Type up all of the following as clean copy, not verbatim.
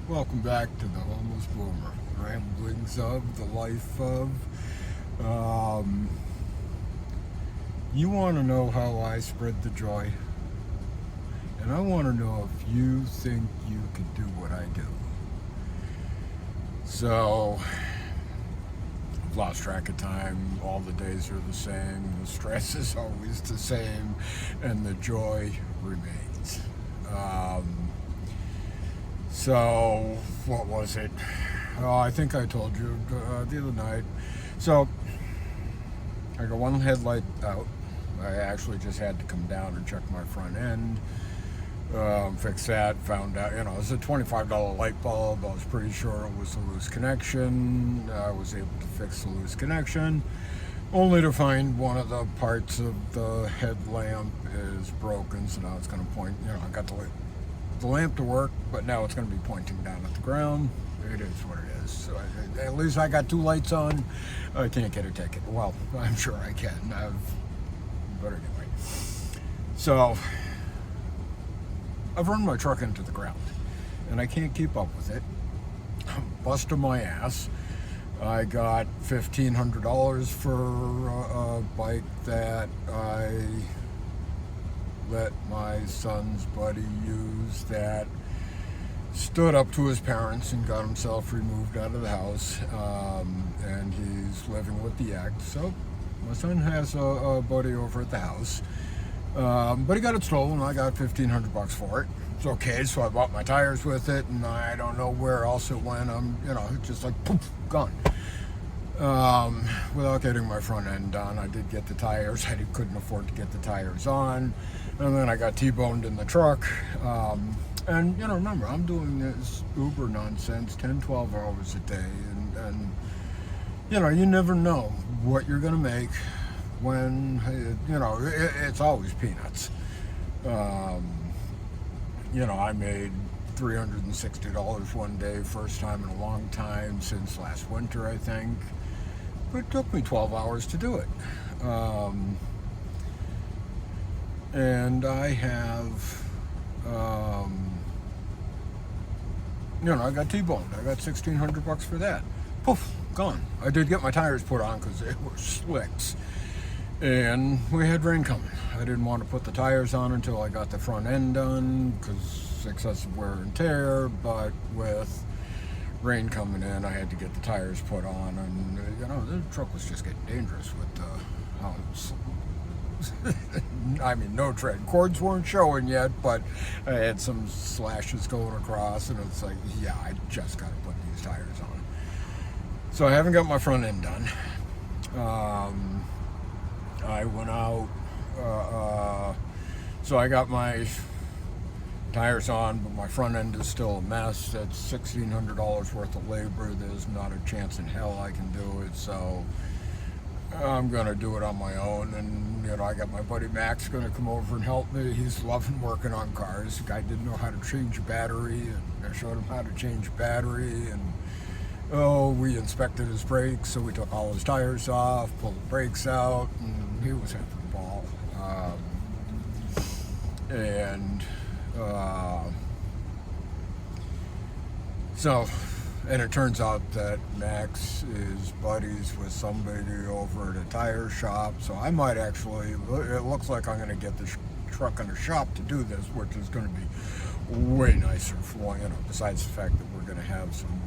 Welcome back to the Homeless Boomer, ramblings of the life of. Um, you want to know how I spread the joy? And I want to know if you think you could do what I do. So, I've lost track of time. All the days are the same. The stress is always the same. And the joy remains. So, what was it? Oh, I think I told you the other night. So, I got one headlight out. I actually just had to come down and check my front end, fix that. Found out, it was a $25 light bulb. I was pretty sure it was a loose connection. I was able to fix the loose connection, only to find one of the parts of the headlamp is broken. So now it's going to point. I got the lamp to work, but now it's going to be pointing down at the ground. It is what it is. So at least I got two lights on. I can't get a ticket. Well, I'm sure I can. But anyway. So I've run my truck into the ground, and I can't keep up with it. I'm busting my ass. I got $1,500 for a bike that I let my son's buddy use that stood up to his parents and got himself removed out of the house, and he's living with the ex. So my son has a buddy over at the house, but he got it stolen. I got $1,500 for it. It's okay. So I bought my tires with it, and I don't know where else it went. It's just like poof, gone. Without getting my front end done. I did get the tires. I couldn't afford to get the tires on, and then I got T-boned in the truck. And remember, I'm doing this Uber nonsense 10, 12 hours a day, and you never know what you're gonna make when it's always peanuts. I made $360 one day, first time in a long time since last winter, I think. But it took me 12 hours to do it. And I have, I got T-boned. I got $1,600 for that. Poof, gone. I did get my tires put on because they were slicks. And we had rain coming. I didn't want to put the tires on until I got the front end done because excessive wear and tear, but with rain coming in, I had to get the tires put on, and the truck was just getting dangerous with how no tread cords weren't showing yet, but I had some slashes going across, and it's like, yeah, I just got to put these tires on. So I haven't got my front end done. I went out, so I got my tires on, but my front end is still a mess. That's $1,600 worth of labor. There's not a chance in hell I can do it, so I'm gonna do it on my own. And I got my buddy Max gonna come over and help me. He's loving working on cars. The guy didn't know how to change a battery, and I showed him how to change battery. And we inspected his brakes, so we took all his tires off, pulled the brakes out, and he was having a ball. And it turns out that Max is buddies with somebody over at a tire shop, so I might actually, it looks like I'm going to get the truck in a shop to do this, which is going to be way nicer for, besides the fact that we're going to have some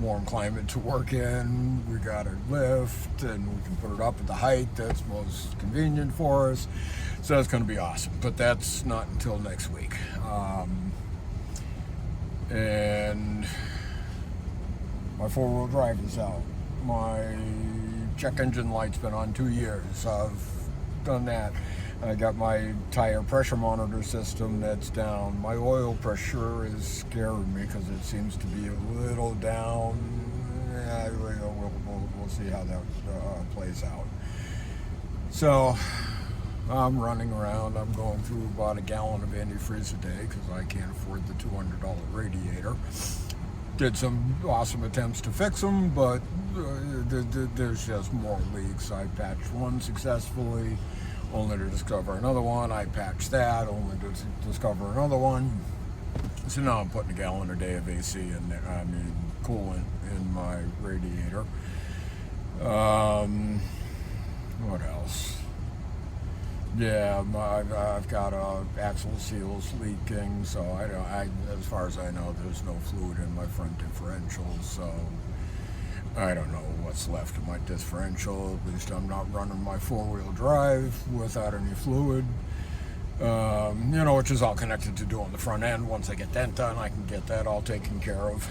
warm climate to work in. We got a lift, and we can put it up at the height that's most convenient for us. So that's going to be awesome. But that's not until next week. And my four-wheel drive is out. My check engine light's been on 2 years. I've done that. I got my tire pressure monitor system that's down. My oil pressure is scaring me because it seems to be a little down. Yeah, we'll see how that plays out. So I'm running around. I'm going through about a gallon of antifreeze a day because I can't afford the $200 radiator. Did some awesome attempts to fix them, but there's just more leaks. I patched one successfully, only to discover another one. I patched that, only to discover another one. So now I'm putting a gallon a day of AC in there, coolant in my radiator. What else? Yeah, I've got axle seals leaking, so as far as I know, there's no fluid in my front differential, so I don't know what's left of my differential. At least I'm not running my four-wheel drive without any fluid. Which is all connected to doing the front end. Once I get that done, I can get that all taken care of.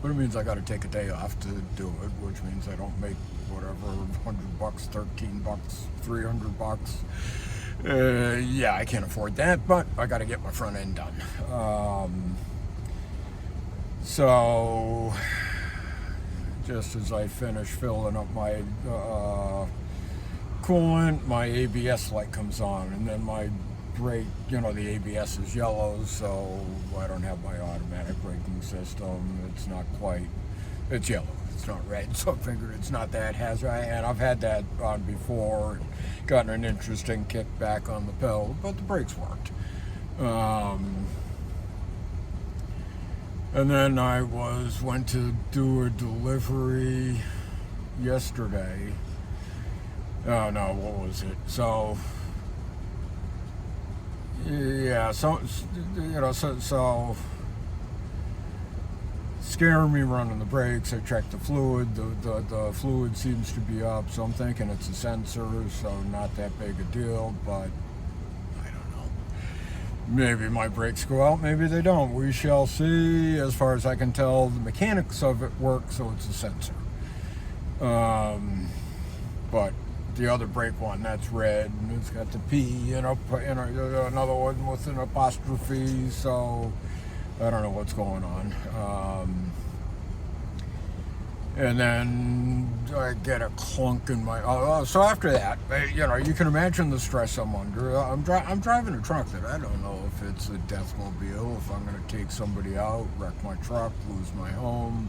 But it means I got to take a day off to do it, which means I don't make whatever, $100, $13, $300. Yeah, I can't afford that, but I got to get my front end done. So just as I finish filling up my coolant, my ABS light comes on, and then my brake, the ABS is yellow, so I don't have my automatic braking system. It's yellow, it's not red, so I figured it's not that hazard. And I've had that on before and gotten an interesting kickback on the pedal, but the brakes worked. And then I went to do a delivery yesterday. Oh no, what was it? So yeah, so scaring me running the brakes. I checked the fluid. The fluid seems to be up, so I'm thinking it's a sensor, so not that big a deal, but I don't know. Maybe my brakes go out, maybe they don't. We shall see. As far as I can tell, the mechanics of it work, so it's a sensor. But the other brake one, that's red, and it's got the P, another one with an apostrophe, so I don't know what's going on. And then I get a clunk in my... so after that, you can imagine the stress I'm under. I'm driving a truck that I don't know if it's a deathmobile, if I'm going to take somebody out, wreck my truck, lose my home,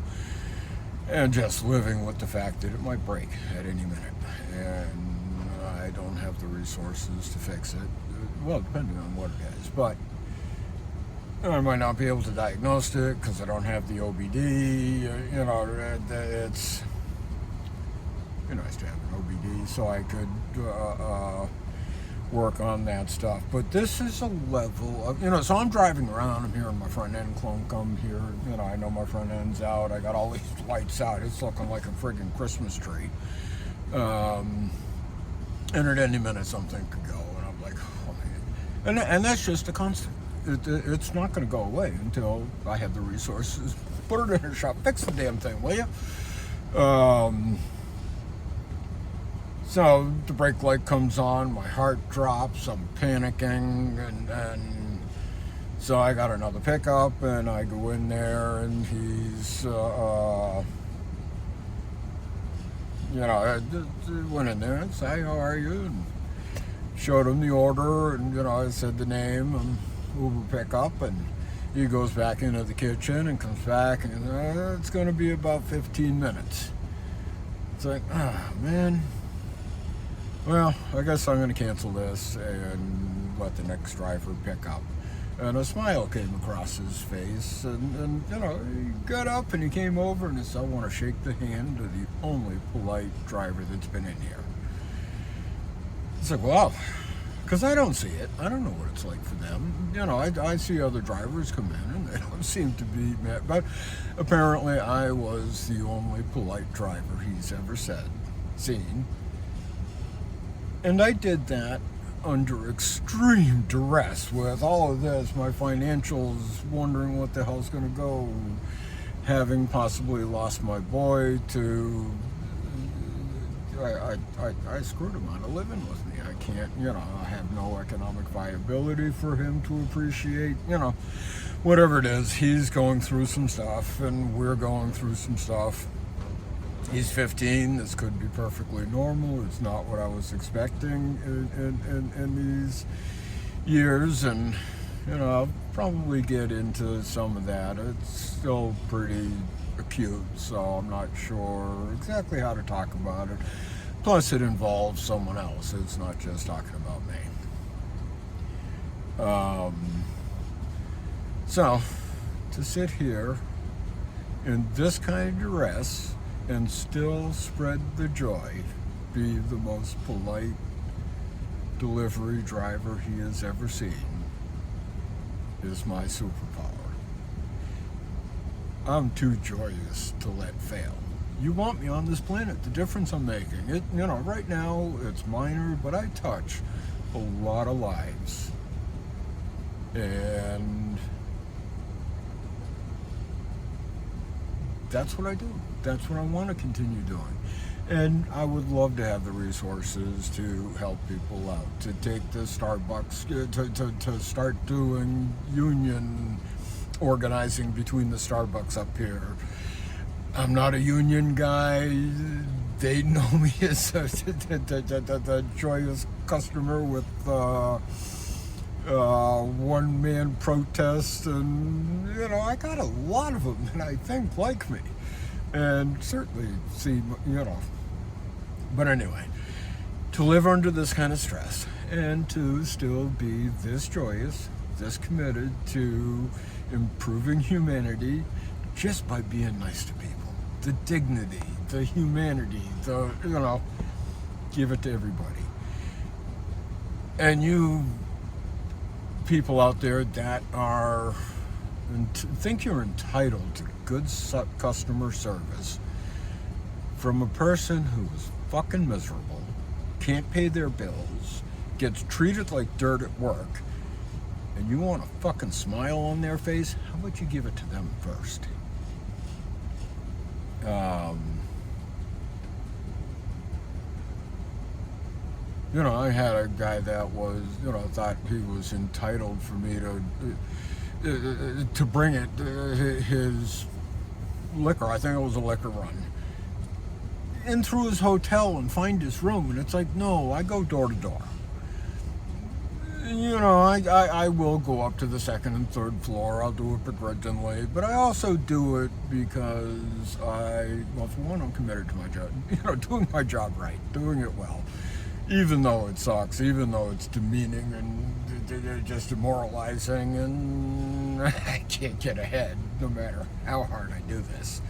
and just living with the fact that it might break at any minute. And I don't have the resources to fix it. Well, depending on what it is. But I might not be able to diagnose it because I don't have the OBD. It's nice to have an OBD so I could work on that stuff. But this is a level of, so I'm driving around. I'm hearing my front end clunk. I'm here, I know my front end's out. I got all these lights out. It's looking like a friggin' Christmas tree. And at any minute something could go, and I'm like, oh man. And that's just a constant. It's not going to go away until I have the resources. Put it in a shop, fix the damn thing, will you? So the brake light comes on, my heart drops, I'm panicking, and so I got another pickup, and I go in there, and he's, I went in there and said, how are you? And showed him the order, and, I said the name, and Uber pickup, and he goes back into the kitchen and comes back, and it's going to be about 15 minutes. It's like, man. Well, I guess I'm going to cancel this and let the next driver pick up. And a smile came across his face, and he got up and he came over and he said, I want to shake the hand of the only polite driver that's been in here. It's like, wow, because I don't see it. I don't know what it's like for them. I see other drivers come in and they don't seem to be met, but apparently I was the only polite driver he's ever seen. And I did that under extreme duress with all of this, my financials, wondering what the hell's going to go, having possibly lost my boy to, I screwed him out of living with me. I can't, I have no economic viability for him to appreciate, whatever it is. He's going through some stuff and we're going through some stuff. He's 15. This could be perfectly normal. It's not what I was expecting in these years, and I'll probably get into some of that. It's still pretty acute, so I'm not sure exactly how to talk about it. Plus, it involves someone else. It's not just talking about me. So, to sit here in this kind of duress and still spread the joy, be the most polite delivery driver he has ever seen, is my superpower. I'm too joyous to let fail. You want me on this planet, the difference I'm making. Right now it's minor, but I touch a lot of lives. And that's what I do. That's what I want to continue doing. And I would love to have the resources to help people out, to take the Starbucks, to start doing union organizing between the Starbucks up here. I'm not a union guy. They know me as the joyous customer with one-man protest, and I got a lot of them, and I think like me, and certainly see. But anyway, to live under this kind of stress and to still be this joyous, this committed to improving humanity just by being nice to people. The dignity, the humanity, give it to everybody. And you people out there that think you're entitled to good customer service from a person who is fucking miserable, can't pay their bills, gets treated like dirt at work, and you want a fucking smile on their face, how about you give it to them first? I had a guy that was, thought he was entitled for me to bring his liquor, I think it was a liquor run, in through his hotel and find his room. And it's like, no, I go door to door. I will go up to the second and third floor. I'll do it begrudgingly, but I also do it because for one, I'm committed to my job. Doing my job right, doing it well, even though it sucks, even though it's demeaning and just demoralizing, and I can't get ahead no matter how hard I do this.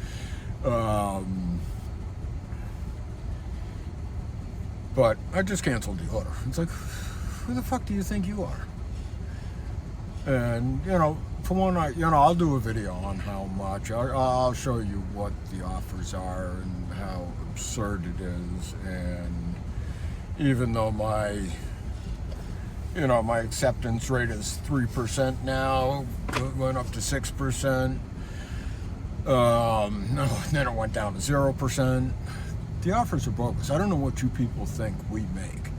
But I just canceled the order. It's like, who the fuck do you think you are? And, for one, I'll do a video on how much. I'll show you what the offers are and how absurd it is. And even though my acceptance rate is 3% now, it went up to 6%. Then it went down to 0%. The offers are bogus. I don't know what you people think we make.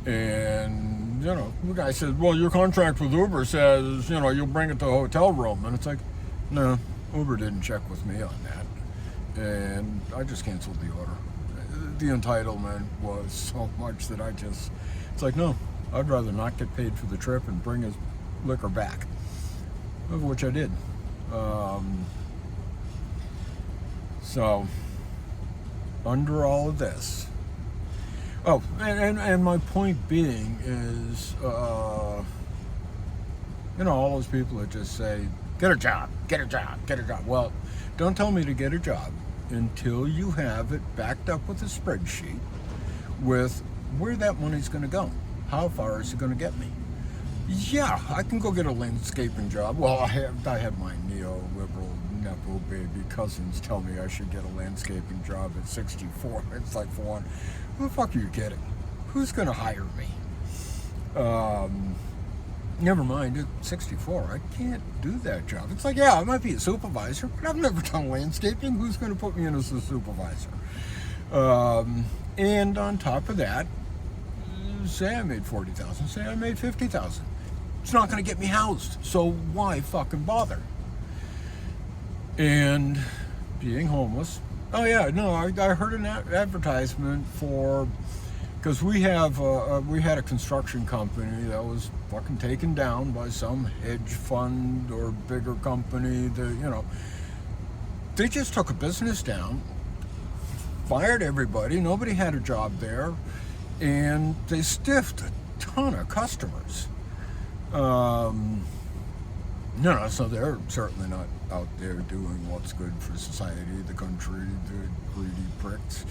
And, the guy says, well, your contract with Uber says, you'll bring it to a hotel room. And it's like, no, Uber didn't check with me on that. And I just canceled the order. The entitlement was so much that it's like, no, I'd rather not get paid for the trip and bring his liquor back. Of which I did. So, under all of this, and my point being is, all those people that just say, get a job, get a job, get a job. Well, don't tell me to get a job until you have it backed up with a spreadsheet with where that money's going to go. How far is it going to get me? Yeah, I can go get a landscaping job. Well, I have my neoliberal nepo baby cousins tell me I should get a landscaping job at 64. It's like, for one, who the fuck are you kidding? Who's going to hire me? Never mind, at 64, I can't do that job. It's like, yeah, I might be a supervisor, but I've never done landscaping. Who's going to put me in as a supervisor? And on top of that, say I made 40,000, say I made 50,000. It's not going to get me housed, so why fucking bother? And being homeless. Oh yeah, no, I heard an advertisement for, because we had a construction company that was fucking taken down by some hedge fund or bigger company that, they just took a business down, fired everybody, nobody had a job there, and they stiffed a ton of customers. So they're certainly not out there doing what's good for society, the country, the greedy pricks.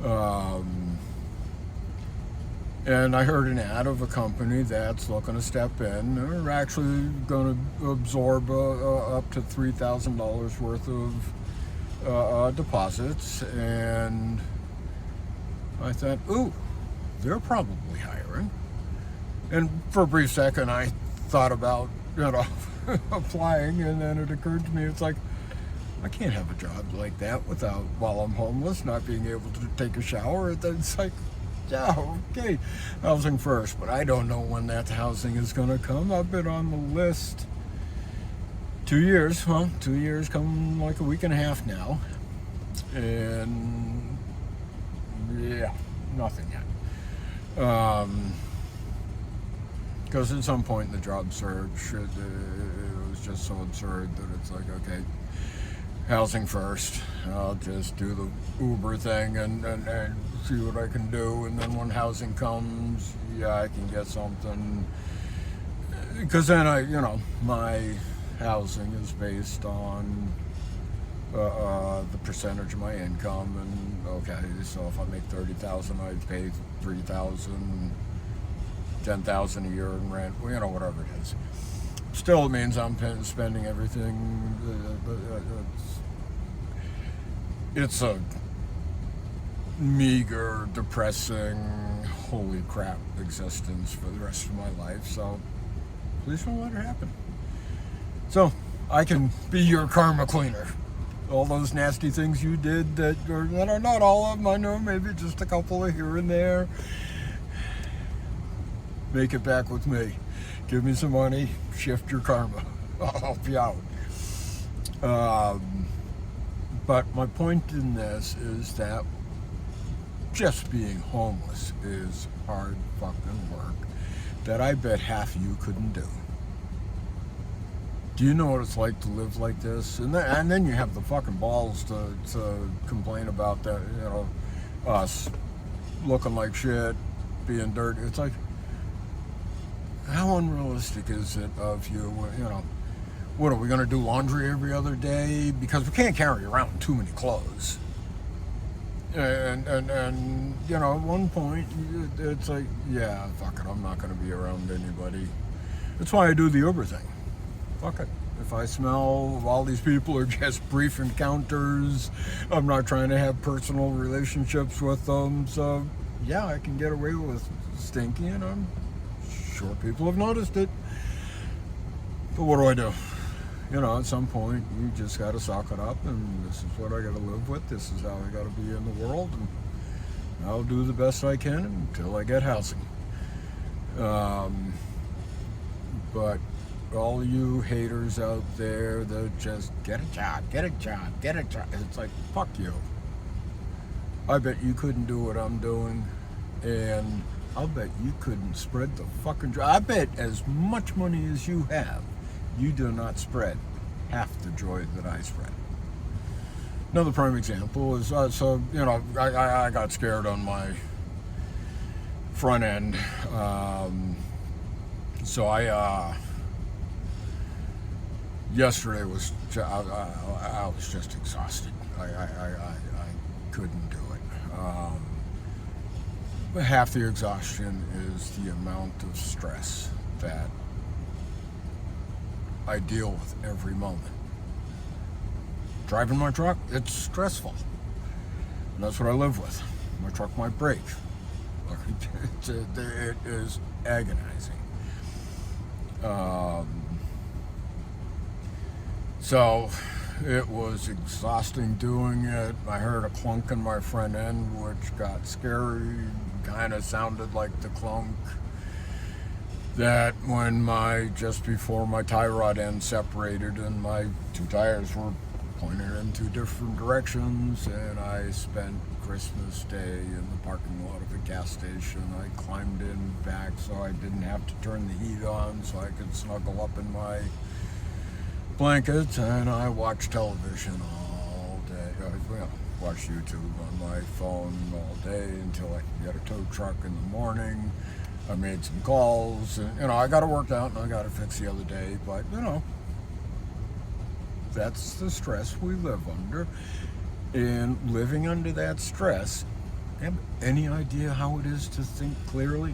Um, and I heard an ad of a company that's looking to step in. They're actually going to absorb up to $3,000 worth of deposits. And I thought, ooh, they're probably hiring. And for a brief second, I thought about, applying, and then it occurred to me, it's like, I can't have a job like that while I'm homeless, not being able to take a shower. It's like, yeah, okay, housing first, but I don't know when that housing is going to come. I've been on the list 2 years, 2 years, come like a week and a half now, and yeah, nothing yet. Because at some point in the job search, it was just so absurd that it's like, okay, housing first. I'll just do the Uber thing and see what I can do. And then when housing comes, yeah, I can get something. Because then my housing is based on the percentage of my income. And okay, so if I make $30,000, I pay $3,000. $10,000 a year in rent, whatever it is. Still, it means I'm spending everything. It's a meager, depressing, holy crap existence for the rest of my life. So please don't let it happen. So I can be your karma cleaner. All those nasty things you did that are not all of them, I know, maybe just a couple of here and there. Make it back with me. Give me some money, shift your karma. I'll help you out. But my point in this is that just being homeless is hard fucking work that I bet half of you couldn't do. Do you know what it's like to live like this? And then you have the fucking balls to complain about that, us looking like shit, being dirty. It's like, how unrealistic is it of you, what are we going to do, laundry every other day? Because we can't carry around too many clothes. And at one point, it's like, yeah, fuck it, I'm not going to be around anybody. That's why I do the Uber thing. Fuck it. If I smell all these people are just brief encounters, I'm not trying to have personal relationships with them. So, yeah, I can get away with stinky, and I'm sure people have noticed it. But what do? At some point, you just got to sock it up, and this is what I got to live with. This is how I got to be in the world, and I'll do the best I can until I get housing. But all you haters out there that just get a job. It's like, fuck you. I bet you couldn't do what I'm doing, and I'll bet you couldn't spread the fucking joy. I bet as much money as you have, you do not spread half the joy that I spread. Another prime example is, I got scared on my front end. Yesterday was, I was just exhausted. I couldn't do it. Half the exhaustion is the amount of stress that I deal with every moment. Driving my truck, it's stressful. And that's what I live with. My truck might break. It is agonizing. So it was exhausting doing it. I heard a clunk in my front end, which got scary. Kind of sounded like the clunk that just before my tie rod end separated and my two tires were pointed in two different directions, and I spent Christmas Day in the parking lot of a gas station. I climbed in back so I didn't have to turn the heat on, so I could snuggle up in my blankets, and I watched television all day. Watch YouTube on my phone all day until I could get a tow truck in the morning. I made some calls, and I got it worked out, and I got it fixed the other day. But That's the stress we live under. And living under that stress, have any idea how it is to think clearly?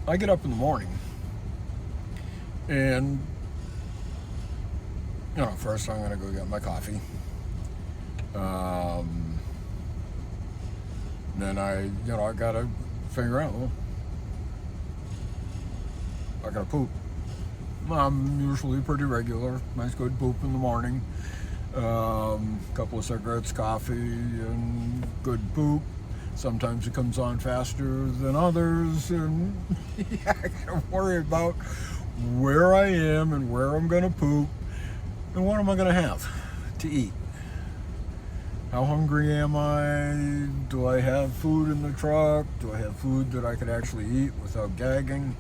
I get up in the morning and, first I'm going to go get my coffee. Then I got to figure out, I got to poop. I'm usually pretty regular. Nice good poop in the morning. Couple of cigarettes, coffee, and good poop. Sometimes it comes on faster than others, and I gotta worry about where I am and where I'm gonna poop and what am I gonna have to eat. How hungry am I? Do I have food in the truck? Do I have food that I could actually eat without gagging?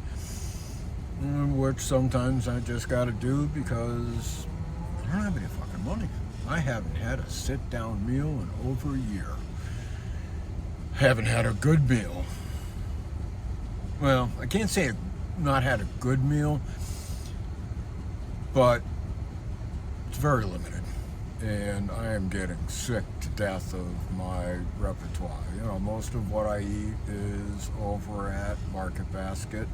Which sometimes I just gotta do because I don't have any fucking money. I haven't had a sit-down meal in over a year. Haven't had a good meal. Well, I can't say I've not had a good meal, but it's very limited. And I am getting sick to death of my repertoire. Most of what I eat is over at Market Basket.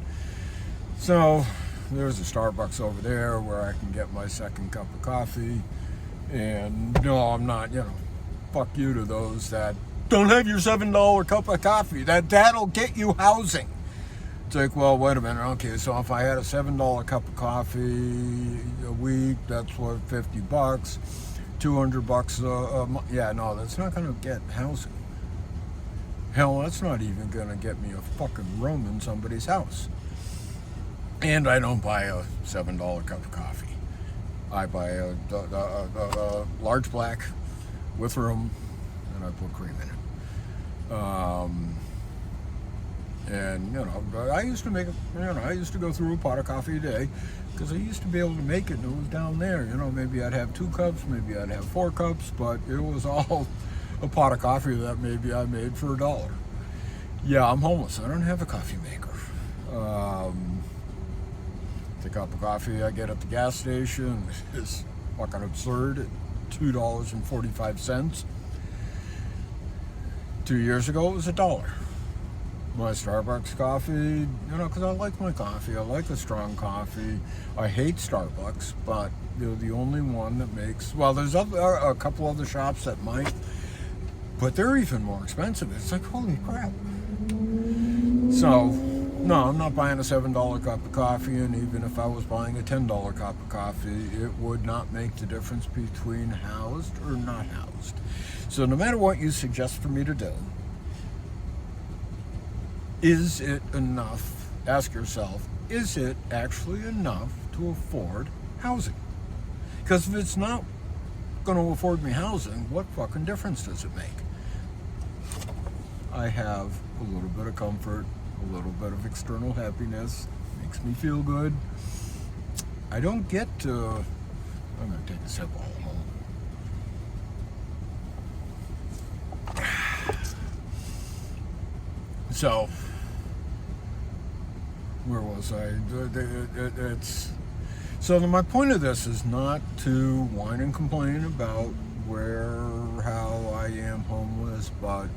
So there's a Starbucks over there where I can get my second cup of coffee. And no, I'm not, fuck you to those that don't have your $7 cup of coffee. That'll get you housing. It's like, well, wait a minute. Okay, so if I had a $7 cup of coffee a week, that's what, $50, $200 a month. Yeah, no, that's not going to get housing. Hell, that's not even going to get me a fucking room in somebody's house. And I don't buy a $7 cup of coffee. I buy a large black with room, and I put cream in it. And I used to make I used to go through a pot of coffee a day because I used to be able to make it, and it was down there. Maybe I'd have 2 cups, maybe I'd have 4 cups, but it was all a pot of coffee that maybe I made for $1. Yeah, I'm homeless. I don't have a coffee maker. The cup of coffee I get at the gas station is fucking absurd at $2.45. 2 years ago it was $1. My Starbucks coffee, because I like my coffee. I like a strong coffee. I hate Starbucks, but they're the only one that makes, well, there's a couple other shops that might, but they're even more expensive. It's like, holy crap. So, no, I'm not buying a $7 cup of coffee, and even if I was buying a $10 cup of coffee, it would not make the difference between housed or not housed. So no matter what you suggest for me to do, is it enough? Ask yourself, is it actually enough to afford housing? Because if it's not going to afford me housing, what fucking difference does it make? I have a little bit of comfort, a little bit of external happiness, makes me feel good. I don't get to, I'm going to take a sip all home. So, where was I? So my point of this is not to whine and complain about how I am homeless, but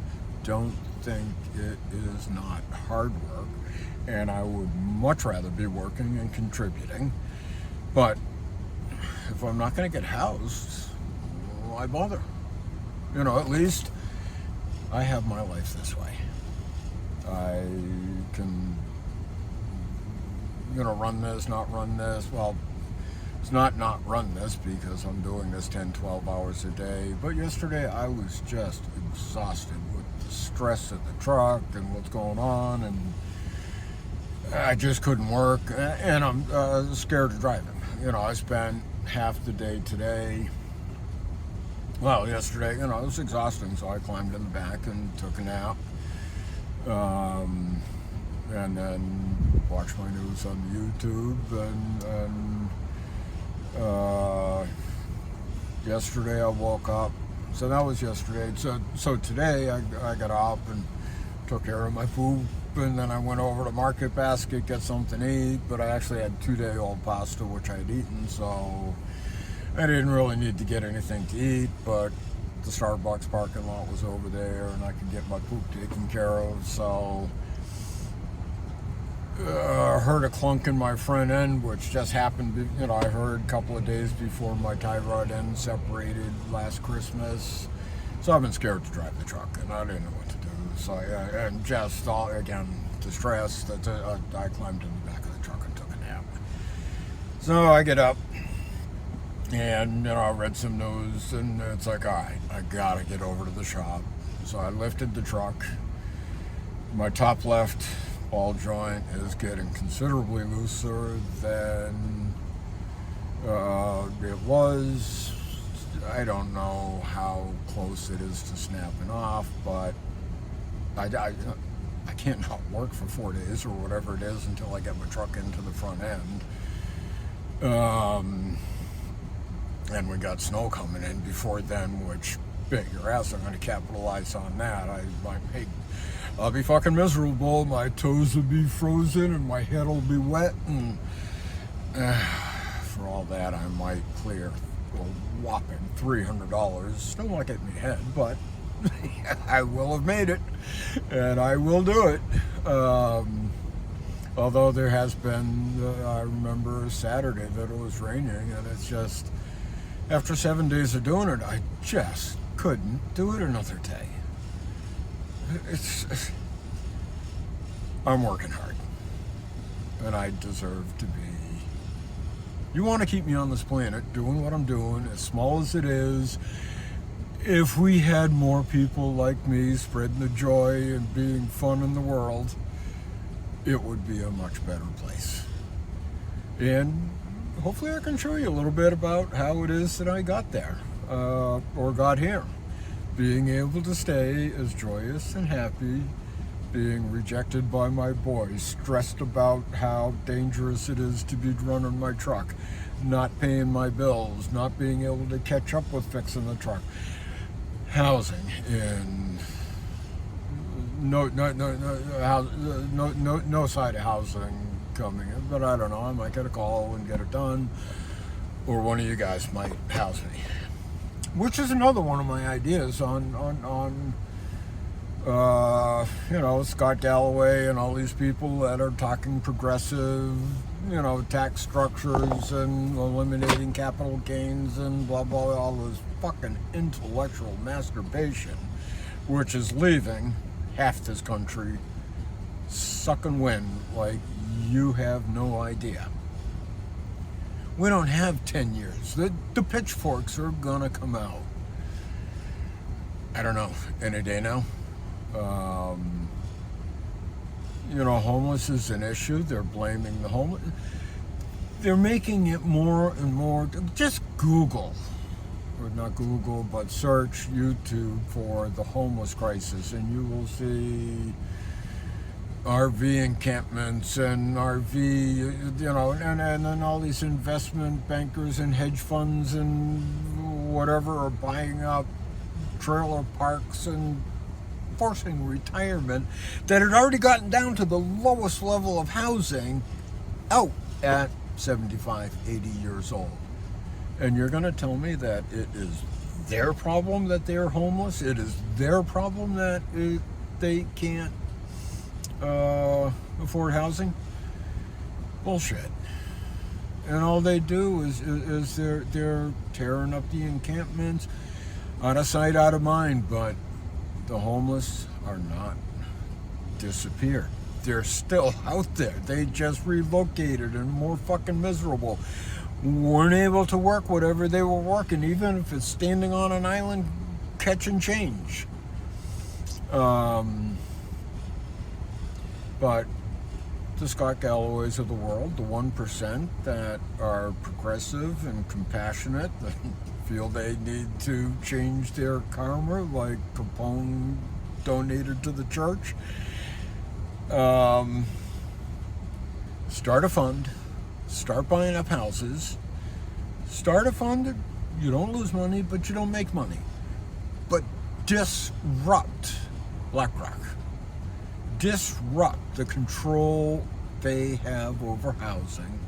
don't think it is not hard work, and I would much rather be working and contributing. But if I'm not going to get housed, why bother? At least I have my life this way. I can, run this, not run this. Well, it's not run this because I'm doing this 10, 12 hours a day. But yesterday I was just exhausted with the stress of the truck and what's going on, and I just couldn't work, and I'm scared of driving. I spent half the day today, yesterday, it was exhausting, so I climbed in the back and took a nap, and then watched my news on YouTube, and yesterday I woke up, so that was yesterday. So today I got up and took care of my poop, and then I went over to Market Basket, get something to eat, but I actually had 2-day-old pasta, which I had eaten, so I didn't really need to get anything to eat, but the Starbucks parking lot was over there and I could get my poop taken care of, so I heard a clunk in my front end, which just happened, I heard a couple of days before my tie rod end separated last Christmas. So I've been scared to drive the truck, and I didn't know what to do. So, and just, again, distressed, I climbed in the back of the truck and took a nap. So I get up, and, I read some news, and it's like, all right, I gotta get over to the shop. So I lifted the truck. My top left ball joint is getting considerably looser than it was. I don't know how close it is to snapping off, but I can't not work for 4 days or whatever it is until I get my truck into the front end. And we got snow coming in before then, which, bet your ass I'm going to capitalize on that. I'll be fucking miserable. My toes will be frozen and my head will be wet, and for all that I might clear a whopping $300. Don't want to get me head, but I will have made it, and I will do it. Although there has been, I remember Saturday that it was raining, and it's just, after 7 days of doing it, I just couldn't do it another day. I'm working hard, and I deserve to be. You want to keep me on this planet doing what I'm doing, as small as it is. If we had more people like me spreading the joy and being fun in the world, it would be a much better place. And hopefully I can show you a little bit about how it is that I got there, or got here. Being able to stay as joyous and happy, being rejected by my boys, stressed about how dangerous it is to be running my truck, not paying my bills, not being able to catch up with fixing the truck, housing, and no side of housing coming in, but I don't know, I might get a call and get it done, or one of you guys might house me. Which is another one of my ideas on Scott Galloway and all these people that are talking progressive, tax structures and eliminating capital gains and blah, blah, all this fucking intellectual masturbation, which is leaving half this country sucking wind like you have no idea. We don't have 10 years. The pitchforks are gonna come out. I don't know, any day now. Homeless is an issue. They're blaming the homeless. They're making it more and more. Just Google, or not Google, but search YouTube for the homeless crisis, and you will see RV encampments and RV, and then all these investment bankers and hedge funds and whatever are buying up trailer parks and forcing retirement that had already gotten down to the lowest level of housing out at 75, 80 years old. And you're going to tell me that it is their problem that they're homeless? It is their problem that they can't afford housing? Bullshit. And all they do is they're tearing up the encampments, out of sight, out of mind. But the homeless are not disappeared. They're still out there. They just relocated and more fucking miserable. Weren't able to work whatever they were working, even if it's standing on an island catching change. But the Scott Galloways of the world, the 1% that are progressive and compassionate, that feel they need to change their karma, like Capone donated to the church, start a fund, start buying up houses, start a fund that you don't lose money, but you don't make money. But disrupt BlackRock. Disrupt the control they have over housing.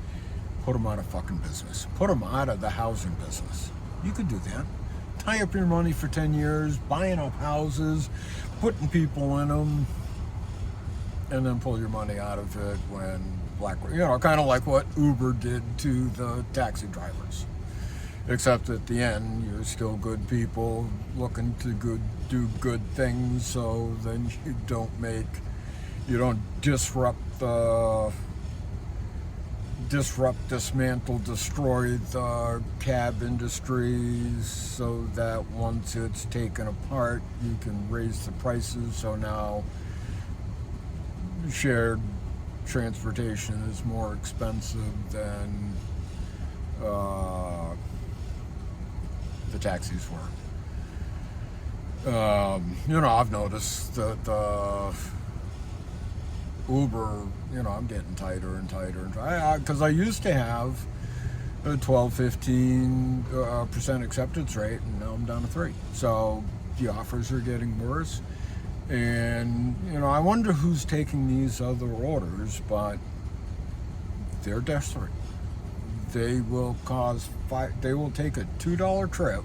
put them out of fucking business. Put them out of the housing business. You could do that. Tie up your money for 10 years, buying up houses, putting people in them, and then pull your money out of it when kind of like what Uber did to the taxi drivers. Except at the end, you're still good people looking to do good things, so then you don't dismantle, destroy the cab industry, so that once it's taken apart, you can raise the prices. So now shared transportation is more expensive than the taxis were. I've noticed that Uber, I'm getting tighter and tighter. Because I used to have a 12-15% acceptance rate, and now I'm down to 3. So the offers are getting worse. And, I wonder who's taking these other orders, but they're desperate. They will take a $2 trip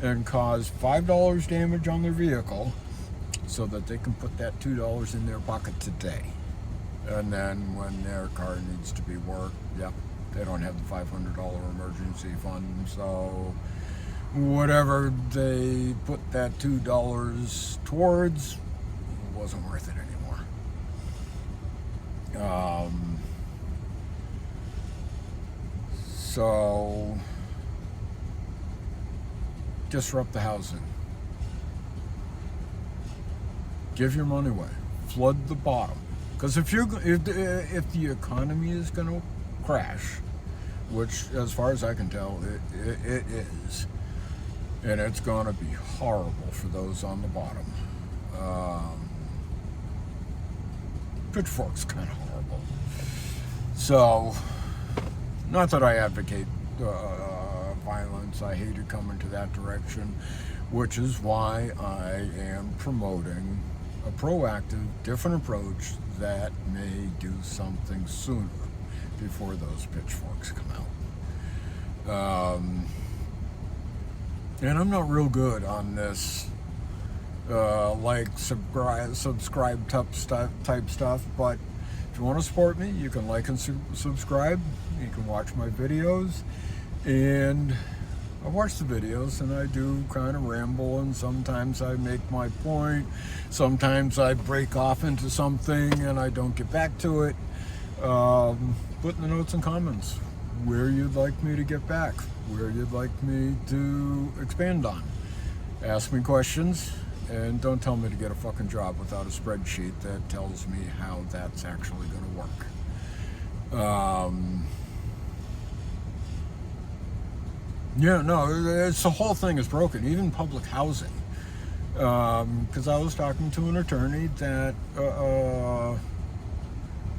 and cause $5 damage on their vehicle so that they can put that $2 in their pocket today. And then when their car needs to be worked, they don't have the $500 emergency fund, so whatever they put that $2 towards wasn't worth it anymore. So disrupt the housing. Give your money away. Flood the bottom. Because if the economy is going to crash, which as far as I can tell it is, and it's going to be horrible for those on the bottom. Pitchfork's kind of horrible. So, not that I advocate violence. I hate it coming to that direction, which is why I am promoting a proactive, different approach that may do something sooner before those pitchforks come out. And I'm not real good on this subscribe type stuff, but if you want to support me, you can like and subscribe. You can watch my videos, and I watch the videos and I do kind of ramble, and sometimes I make my point, sometimes I break off into something and I don't get back to it. Put in the notes and comments where you'd like me to get back, where you'd like me to expand on. Ask me questions, and don't tell me to get a fucking job without a spreadsheet that tells me how that's actually going to work. It's the whole thing is broken, even public housing. Because I was talking to an attorney that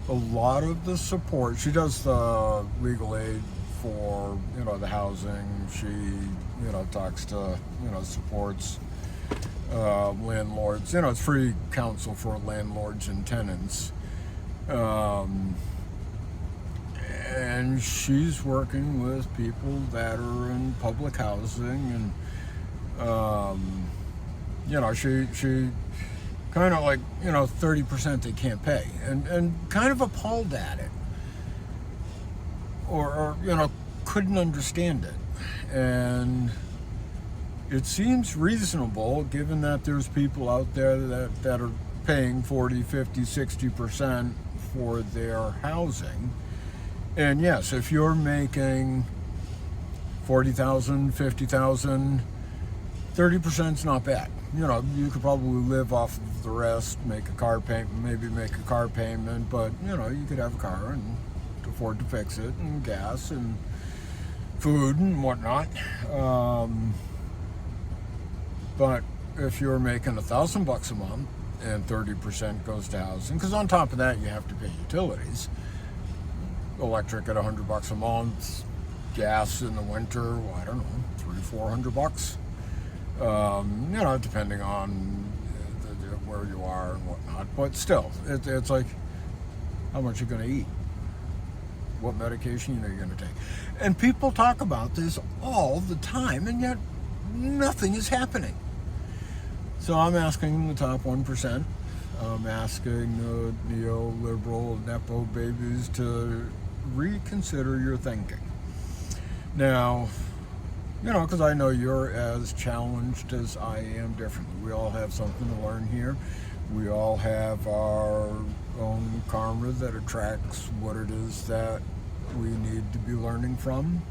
a lot of the support, she does the legal aid for, the housing. She, talks to, supports landlords. It's free counsel for landlords and tenants. And she's working with people that are in public housing, and she kind of like 30% they can't pay, and kind of appalled at it, or couldn't understand it. And it seems reasonable, given that there's people out there that are paying 40, 50, 60% for their housing. And yes, if you're making $40,000, $50,000, 30% is not bad. You could probably live off of the rest, make a car payment, but you could have a car and afford to fix it, and gas and food and whatnot. But if you're making $1,000 a month and 30% goes to housing, because on top of that you have to pay utilities. Electric at $100 a month, gas in the winter, I don't know, $300-400. Depending on where you are and whatnot. But still, it's like, how much you're going to eat. what medication are you going to take? And people talk about this all the time, and yet nothing is happening. So I'm asking the top 1%. I'm asking the neoliberal Nepo babies to reconsider your thinking. Now, because I know you're as challenged as I am differently. We all have something to learn here. We all have our own karma that attracts what it is that we need to be learning from.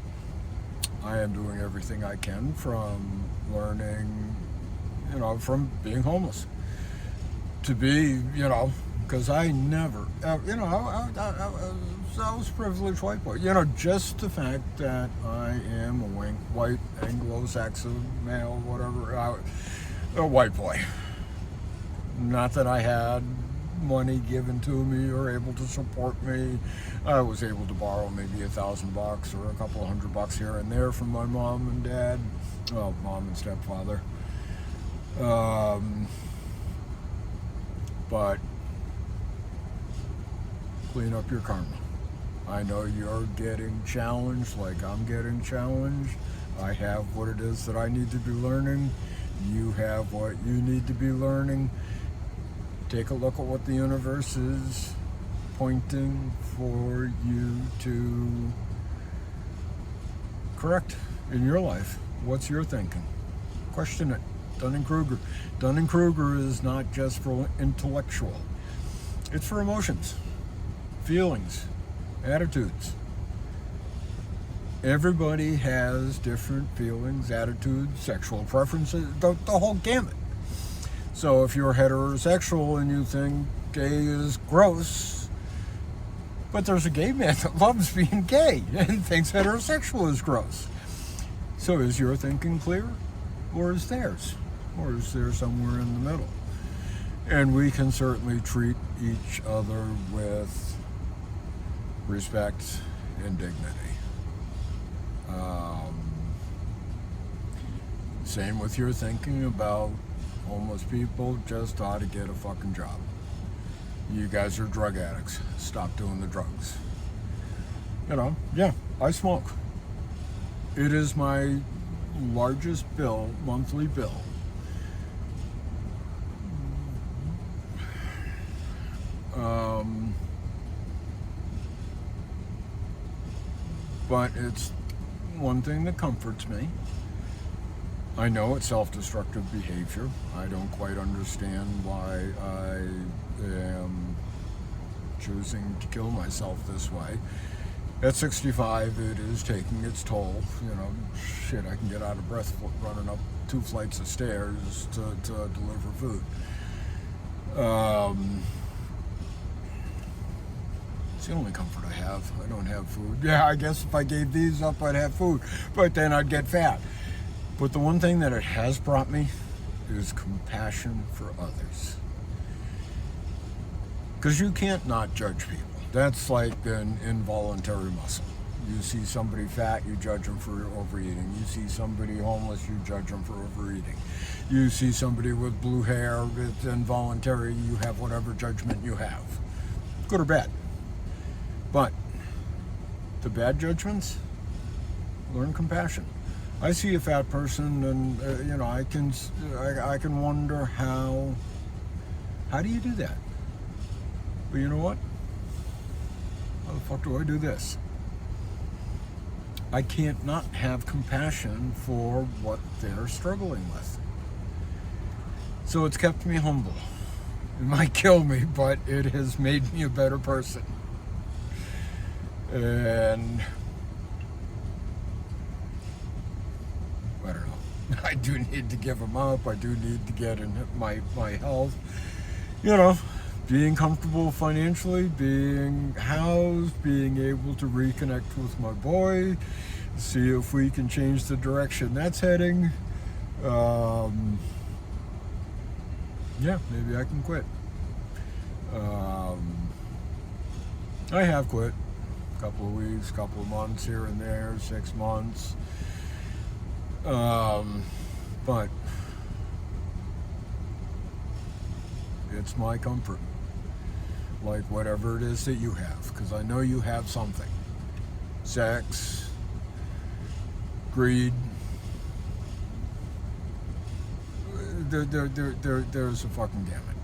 I am doing everything I can from learning, from being homeless. To be, because I never, I was a privileged white boy. Just the fact that I am a white Anglo-Saxon male, whatever, a white boy. Not that I had money given to me or able to support me. I was able to borrow maybe $1,000 or a couple of $100 here and there from my mom and dad. Well, mom and stepfather. But clean up your karma. I know you're getting challenged like I'm getting challenged. I have what it is that I need to be learning. You have what you need to be learning. Take a look at what the universe is pointing for you to correct in your life. What's your thinking? Question it. Dunning-Kruger. Dunning-Kruger is not just for intellectual. It's for emotions, feelings, attitudes. Everybody has different feelings, attitudes, sexual preferences, the whole gamut. So if you're heterosexual and you think gay is gross, but there's a gay man that loves being gay and thinks heterosexual is gross. So is your thinking clear, or is theirs? Or is there somewhere in the middle? And we can certainly treat each other with respect and dignity. Same with your thinking about homeless people. Just ought to get a fucking job. You guys are drug addicts. Stop doing the drugs. Yeah, I smoke. It is my largest monthly bill. But it's one thing that comforts me. I know it's self-destructive behavior. I don't quite understand why I am choosing to kill myself this way. At 65, it is taking its toll. Shit, I can get out of breath running up 2 flights of stairs to deliver food. It's the only comfort I have. I don't have food. Yeah, I guess if I gave these up, I'd have food, but then I'd get fat. But the one thing that it has brought me is compassion for others. Because you can't not judge people. That's like an involuntary muscle. You see somebody fat, you judge them for overeating. You see somebody homeless, you judge them for overeating. You see somebody with blue hair, it's involuntary, you have whatever judgment you have. Good or bad. But the bad judgments, learn compassion. I see a fat person and, I can wonder how do you do that? But you know what? How the fuck do I do this? I can't not have compassion for what they're struggling with. So it's kept me humble. It might kill me, but it has made me a better person. And I don't know. I do need to give them up. I do need to get in my health. Being comfortable financially, being housed, being able to reconnect with my boy, see if we can change the direction that's heading. Maybe I can quit. I have quit. A couple of weeks, couple of months here and there, 6 months. But it's my comfort. Like whatever it is that you have, because I know you have something. sex, greed. There's a fucking gamut.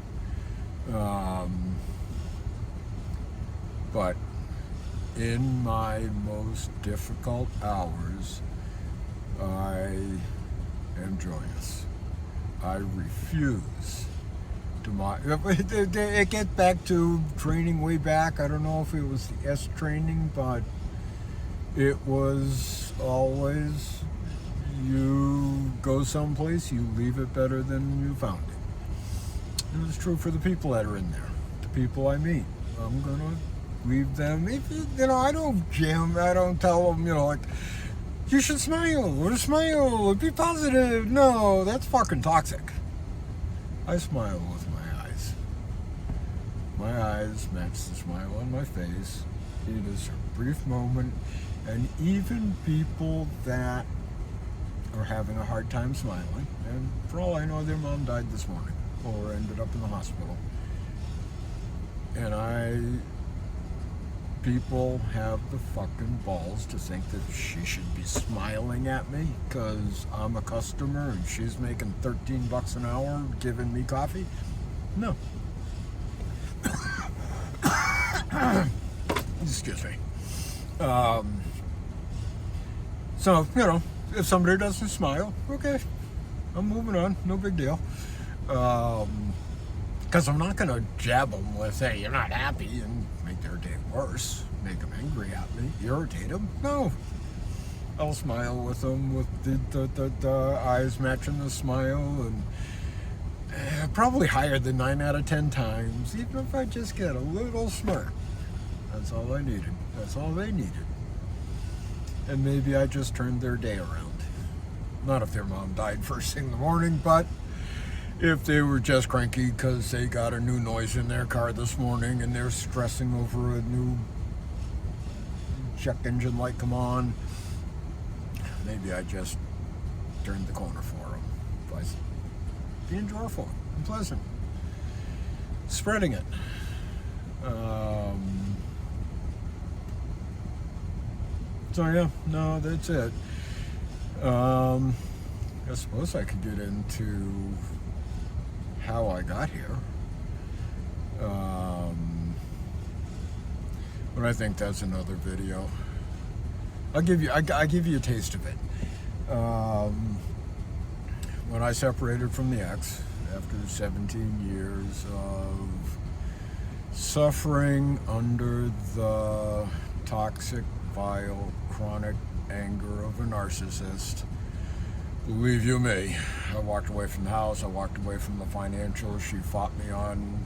But in my most difficult hours, I am joyous. I refuse to it gets back to training way back. I don't know if it was the S training, but it was always, you go someplace, you leave it better than you found it. And it's true for the people that are in there, the people I meet. I'm gonna leave them. If I don't jam. I don't tell them, like, you should smile, be positive. No, that's fucking toxic. I smile with my eyes. My eyes match the smile on my face. It is a brief moment, and even people that are having a hard time smiling, and for all I know, their mom died this morning or ended up in the hospital, and people have the fucking balls to think that she should be smiling at me because I'm a customer and she's making $13 an hour giving me coffee. No. Excuse me. So, if somebody doesn't smile, okay, I'm moving on, no big deal. Because I'm not going to jab them with, hey, you're not happy, and make their day worse, make them angry at me, irritate them. No. I'll smile with them with the eyes matching the smile, and probably higher than 9 out of 10 times, even if I just get a little smirk. That's all I needed. That's all they needed. And maybe I just turned their day around. Not if their mom died first thing in the morning, but if they were just cranky because they got a new noise in their car this morning and they're stressing over a new check engine light come on, maybe I just turned the corner for them by being joyful and pleasant, spreading it. So yeah, no, that's it. I suppose I could get into how I got here. But I think that's another video. I'll give you a taste of it. When I separated from the ex after 17 years of suffering under the toxic, vile, chronic anger of a narcissist, believe you me, I walked away from the house, I walked away from the financials. She fought me on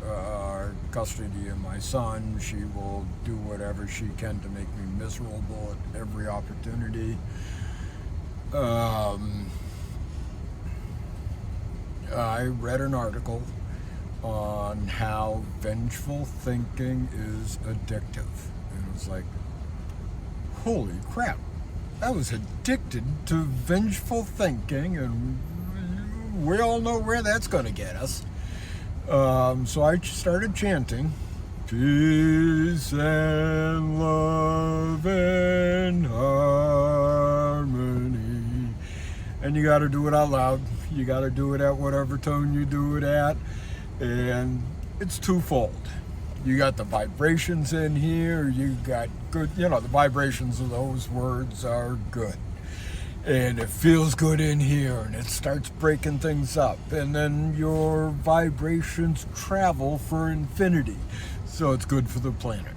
custody of my son. She will do whatever she can to make me miserable at every opportunity. I read an article on how vengeful thinking is addictive. And it was like, holy crap. I was addicted to vengeful thinking, and we all know where that's going to get us. So I started chanting, peace and love and harmony. And you got to do it out loud. You got to do it at whatever tone you do it at. And it's twofold. You got the vibrations in here, you got good, the vibrations of those words are good. And it feels good in here, and it starts breaking things up. And then your vibrations travel for infinity. So it's good for the planet.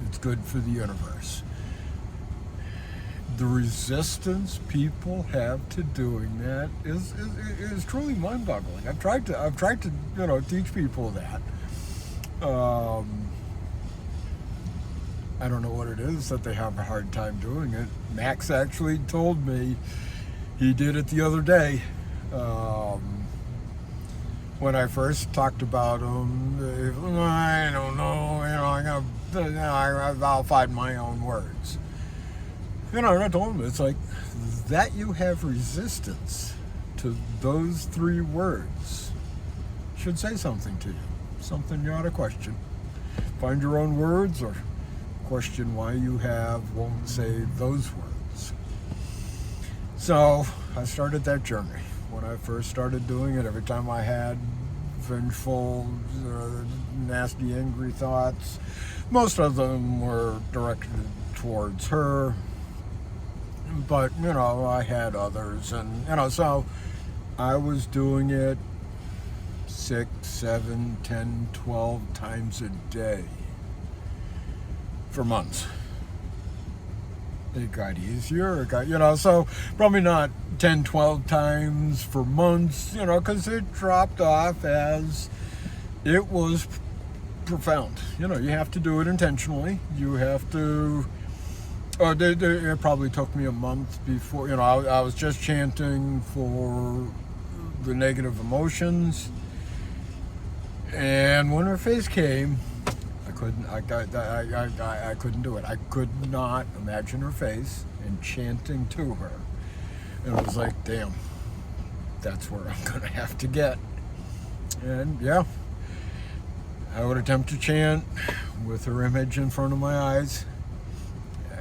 It's good for the universe. The resistance people have to doing that is truly mind-boggling. I've tried to teach people that. I don't know what it is that they have a hard time doing it. Max actually told me he did it the other day. When I first talked about him, I don't know, I'll find my own words. And I told him, it's like, that you have resistance to those 3 words should say something to you. Something you ought to question. Find your own words or question why you have won't say those words. So I started that journey. When I first started doing it, every time I had vengeful, nasty, angry thoughts, most of them were directed towards her, but I had others, and so I was doing it 6, 7, 10, 12 times a day for months. It got easier, so probably not 10, 12 times for months, because it dropped off as it was profound. You have to do it intentionally. You have to, it probably took me a month before, I was just chanting for the negative emotions, and when her face came, I couldn't do it. I could not imagine her face and chanting to her. And it was like, damn, that's where I'm going to have to get. And yeah, I would attempt to chant with her image in front of my eyes,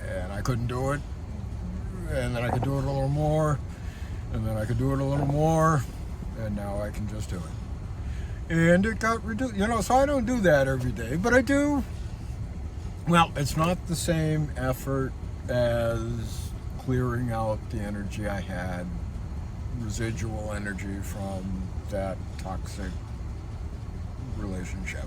and I couldn't do it. And then I could do it a little more, and then I could do it a little more, and now I can just do it. And it got reduced, so I don't do that every day, but I do. Well, it's not the same effort as clearing out the energy I had, residual energy from that toxic relationship.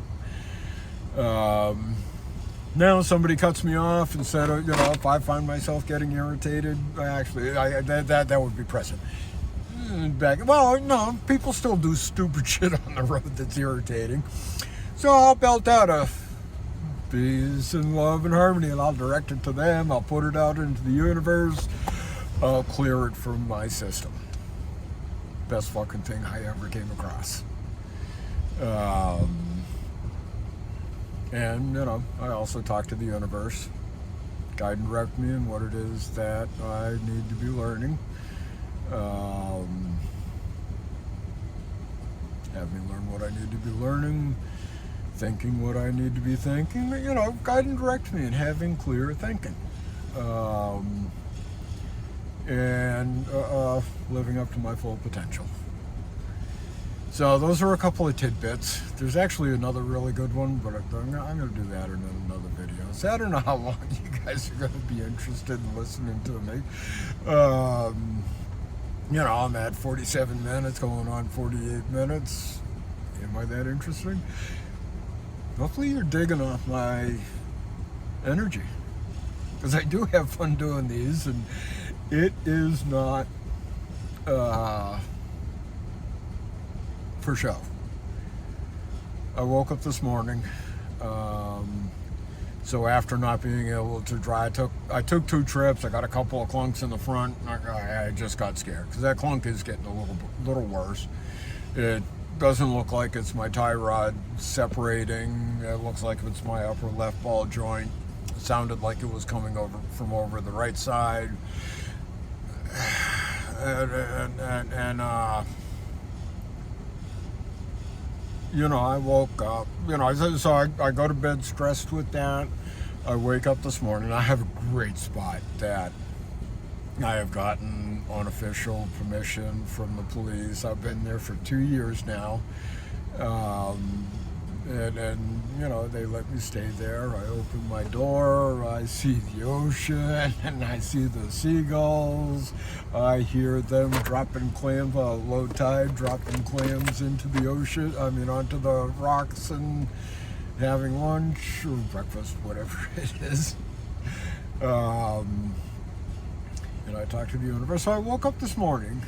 Now somebody cuts me off and said, if I find myself getting irritated, that would be present. No, people still do stupid shit on the road that's irritating. So I'll belt out a peace and love and harmony, and I'll direct it to them. I'll put it out into the universe. I'll clear it from my system. Best fucking thing I ever came across. And, I also talk to the universe, guide and direct me in what it is that I need to be learning. Have me learn what I need to be learning, thinking what I need to be thinking, guide and direct me in having clear thinking. And living up to my full potential. So those are a couple of tidbits. There's actually another really good one, but I'm going to do that in another video. So I don't know how long you guys are going to be interested in listening to me. I'm at 47 minutes, going on 48 minutes. Am I that interesting? Hopefully you're digging off my energy, because I do have fun doing these, and it is not for show. I woke up this morning, so after not being able to drive, I took 2 trips. I got a couple of clunks in the front. I just got scared, because that clunk is getting a little worse. It doesn't look like it's my tie rod separating. It looks like it's my upper left ball joint. It sounded like it was coming from over the right side. I woke up, so I go to bed stressed with that. I wake up this morning. I have a great spot that I have gotten unofficial permission from the police. I've been there for 2 years now. And they let me stay there. I open my door, I see the ocean, and I see the seagulls. I hear them dropping clams, low tide, dropping clams into the ocean, onto the rocks, and having lunch or breakfast, whatever it is. And I talked to the universe. So I woke up this morning.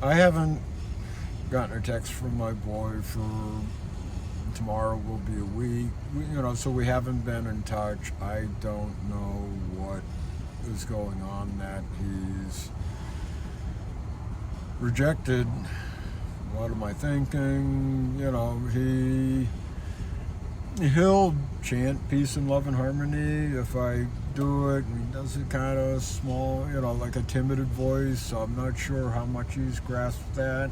I haven't gotten a text from my boy for tomorrow will be a week, so we haven't been in touch. I don't know what is going on, that he's rejected a lot of my thinking. He'll chant peace and love and harmony if I do it, and he does it kind of small, like a timid voice, so I'm not sure how much he's grasped that.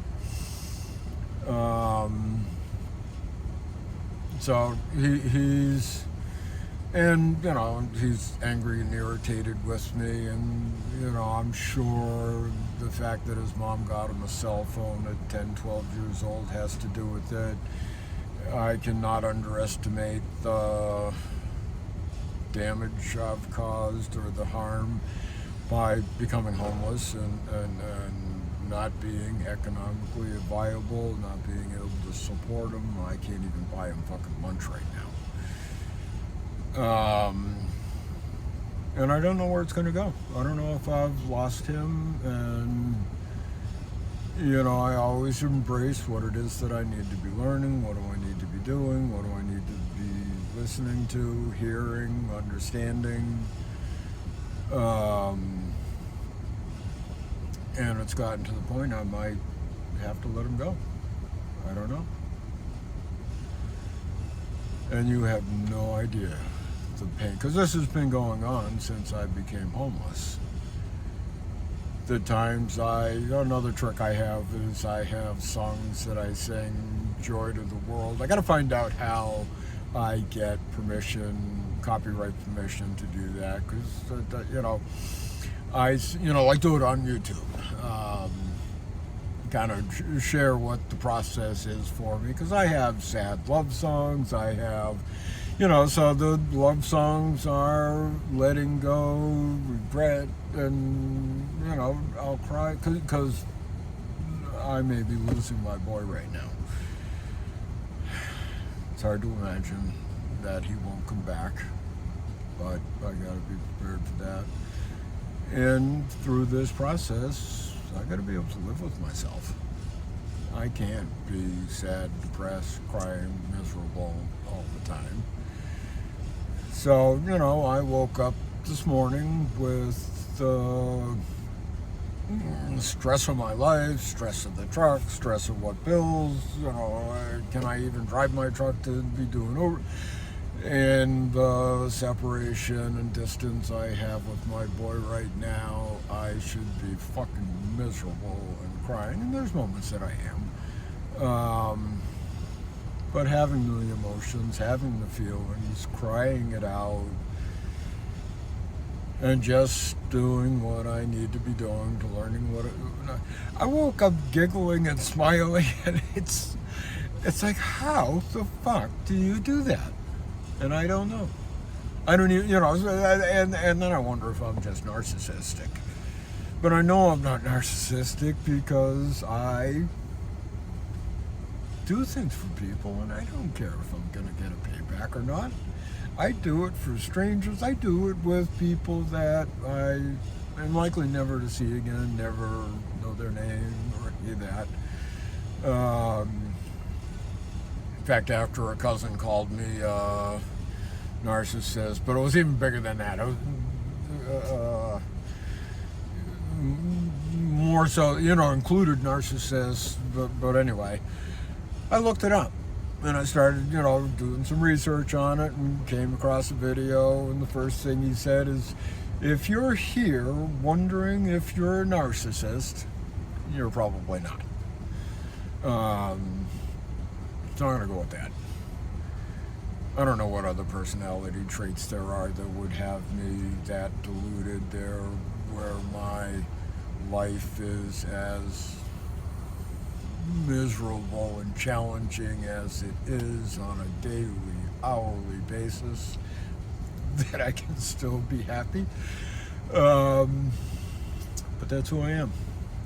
So he's And, he's angry and irritated with me. And, I'm sure the fact that his mom got him a cell phone at 10, 12 years old has to do with it. I cannot underestimate the damage I've caused or the harm by becoming homeless and not being economically viable, not being able to support him. I can't even buy him fucking lunch right now. And I don't know where it's going to go. I don't know if I've lost him. And, I always embrace what it is that I need to be learning. What do I need to be doing? What do I need to be listening to, hearing, understanding? And it's gotten to the point I might have to let him go. I don't know. And you have no idea the pain, because this has been going on since I became homeless. The times another trick I have is I have songs that I sing, Joy to the World. I got to find out how I get copyright permission to do that, because, I do it on YouTube. Kind of share what the process is for me, because I have sad love songs. I have, so the love songs are letting go, regret, and, I'll cry because I may be losing my boy right now. It's hard to imagine that he won't come back, but I gotta be prepared for that. And through this process, I got to be able to live with myself. I can't be sad, depressed, crying, miserable all the time. So, I woke up this morning with the stress of my life, stress of the truck, stress of what bills, can I even drive my truck to be doing over? And the separation and distance I have with my boy right now, I should be fucking miserable and crying. And there's moments that I am. But having the emotions, having the feelings, crying it out, and just doing what I need to be doing, to learning I woke up giggling and smiling, and it's like, how the fuck do you do that? And I don't know. I don't even, and then I wonder if I'm just narcissistic. But I know I'm not narcissistic because I do things for people, and I don't care if I'm going to get a payback or not. I do it for strangers. I do it with people that I am likely never to see again, never know their name or any of that. In fact, after a cousin called me narcissist, but it was even bigger than that. It was more so, included narcissists. But anyway, I looked it up, and I started, doing some research on it, and came across a video. And the first thing he said is, if you're here wondering if you're a narcissist, you're probably not. So I'm going to go with that. I don't know what other personality traits there are that would have me that deluded there, where my life is as miserable and challenging as it is on a daily, hourly basis, that I can still be happy. But that's who I am,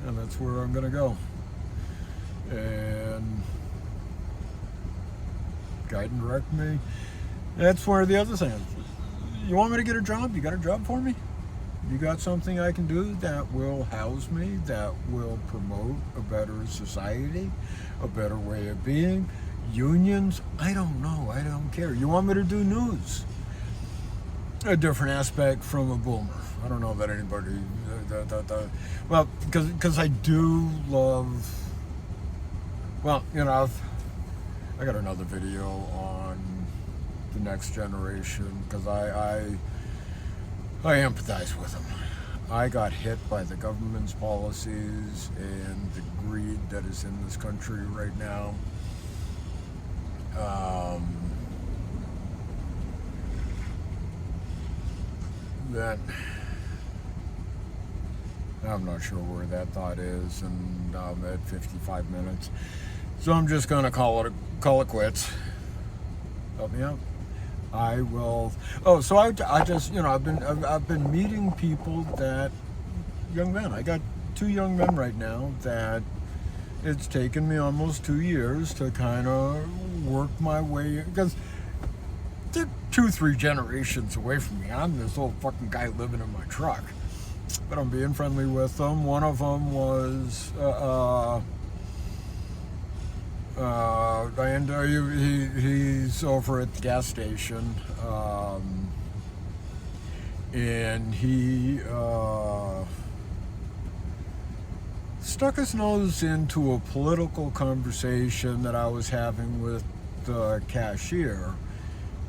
and that's where I'm going to go. And guide and direct me. That's where the other thing is. You want me to get a job? You got a job for me? You got something I can do that will house me, that will promote a better society, a better way of being? Unions? I don't know. I don't care. You want me to do news? A different aspect from a boomer. I don't know that anybody... well, because I do love... Well, I got another video on the next generation, because I empathize with them. I got hit by the government's policies and the greed that is in this country right now. then I'm not sure where that thought is, and I'm at 55 minutes. So I'm just going to call it quits. Help me out. I will. Oh, so I just, I've been meeting people that, young men. I got 2 young men right now that it's taken me almost 2 years to kind of work my way, because they're 2-3 generations away from me. I'm this old fucking guy living in my truck, but I'm being friendly with them. One of them was he's over at the gas station, and he stuck his nose into a political conversation that I was having with the cashier,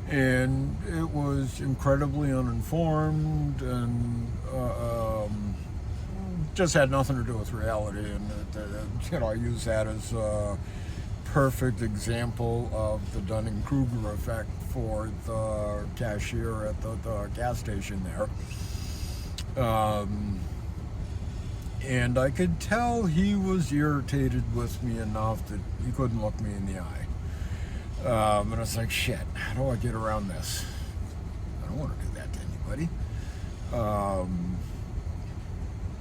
and it was incredibly uninformed and just had nothing to do with reality. And I use that as a perfect example of the Dunning-Kruger effect for the cashier at the gas station there. And I could tell he was irritated with me enough that he couldn't look me in the eye. And I was like, shit, how do I get around this? I don't want to do that to anybody.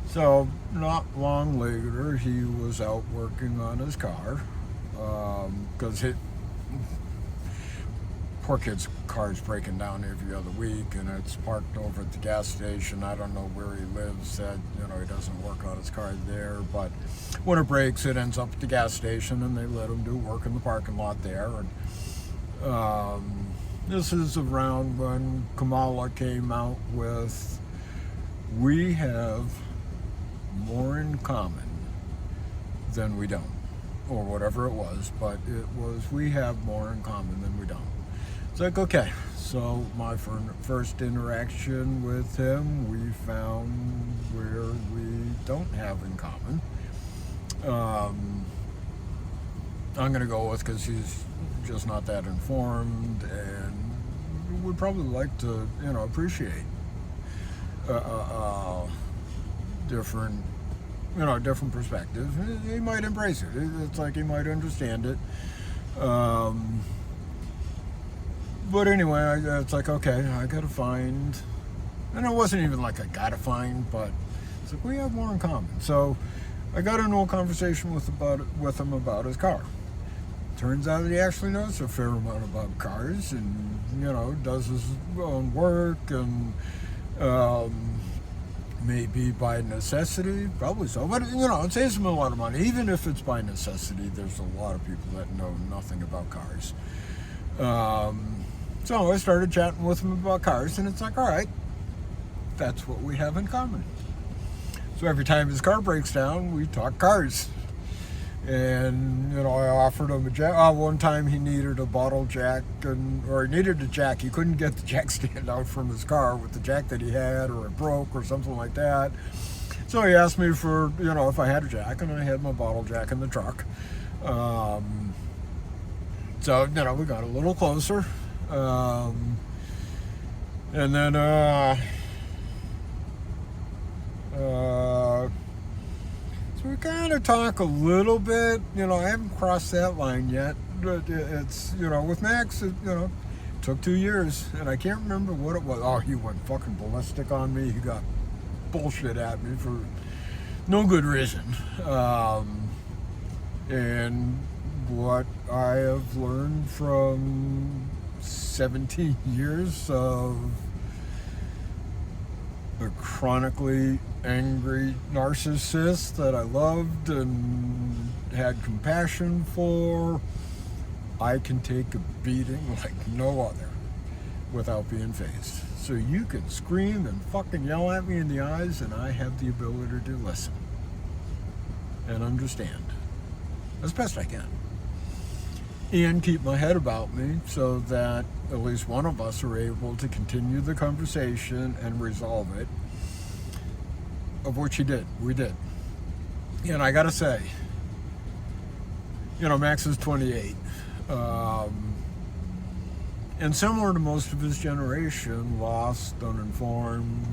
So not long later, he was out working on his car, because poor kid's car's breaking down every other week, and it's parked over at the gas station. I don't know where he lives. That he doesn't work on his car there, but when it breaks, it ends up at the gas station, and they let him do work in the parking lot there. And this is around when Kamala came out with, "We have more in common than we don't," or whatever it was, but it was, "We have more in common than we don't." It's like, okay, so my first interaction with him, we found where we don't have in common. I'm going to go with, because he's just not that informed, and would probably like to, appreciate different perspectives. He might embrace it. It's like he might understand it. But anyway, it's like, okay, I gotta find, and it wasn't even like I gotta find, but it's like, we have more in common. So I got into a conversation with him about his car. Turns out that he actually knows a fair amount about cars, and does his own work, and maybe by necessity, probably so, but it saves him a lot of money. Even if it's by necessity, there's a lot of people that know nothing about cars. So I started chatting with him about cars, and it's like, all right, that's what we have in common. So every time his car breaks down, we talk cars. And, I offered him a jack. One time he needed a bottle jack, or he needed a jack. He couldn't get the jack stand out from his car with the jack that he had, or it broke or something like that. So he asked me for, if I had a jack, and I had my bottle jack in the truck. So, we got a little closer. And then, so we kind of talk a little bit. I haven't crossed that line yet, but it's, with Max, it took 2 years, and I can't remember what it was. Oh, he went fucking ballistic on me. He got bullshit at me for no good reason. And what I have learned from 17 years of a chronically angry narcissist that I loved and had compassion for, I can take a beating like no other without being fazed. So you can scream and fucking yell at me in the eyes, and I have the ability to listen and understand as best I can, and keep my head about me so that at least one of us are able to continue the conversation and resolve it, of which we did. And I gotta say, Max is 28. And similar to most of his generation, lost, uninformed,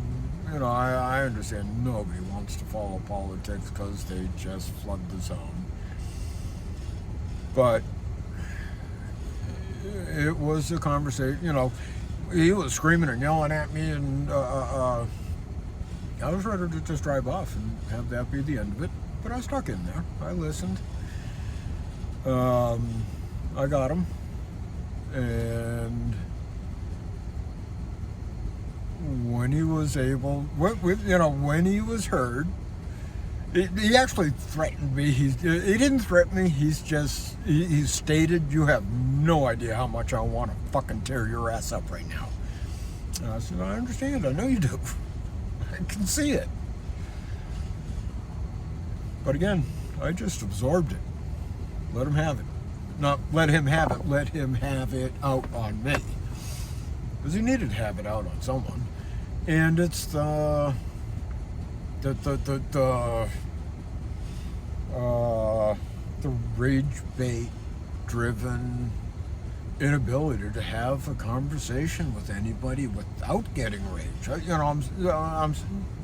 I understand nobody wants to follow politics because they just flood the zone. But it was a conversation, he was screaming and yelling at me, and I was ready to just drive off and have that be the end of it. But I stuck in there. I listened. I got him. And when he was when he was heard, he actually threatened me. He didn't threaten me. He stated, "You have no idea how much I want to fucking tear your ass up right now." And I said, "I understand. I know you do. I can see it." But again, I just absorbed it. Let him have it. Not let him have it. Let him have it out on me, because he needed to have it out on someone. And it's the rage bait driven inability to have a conversation with anybody without getting rage.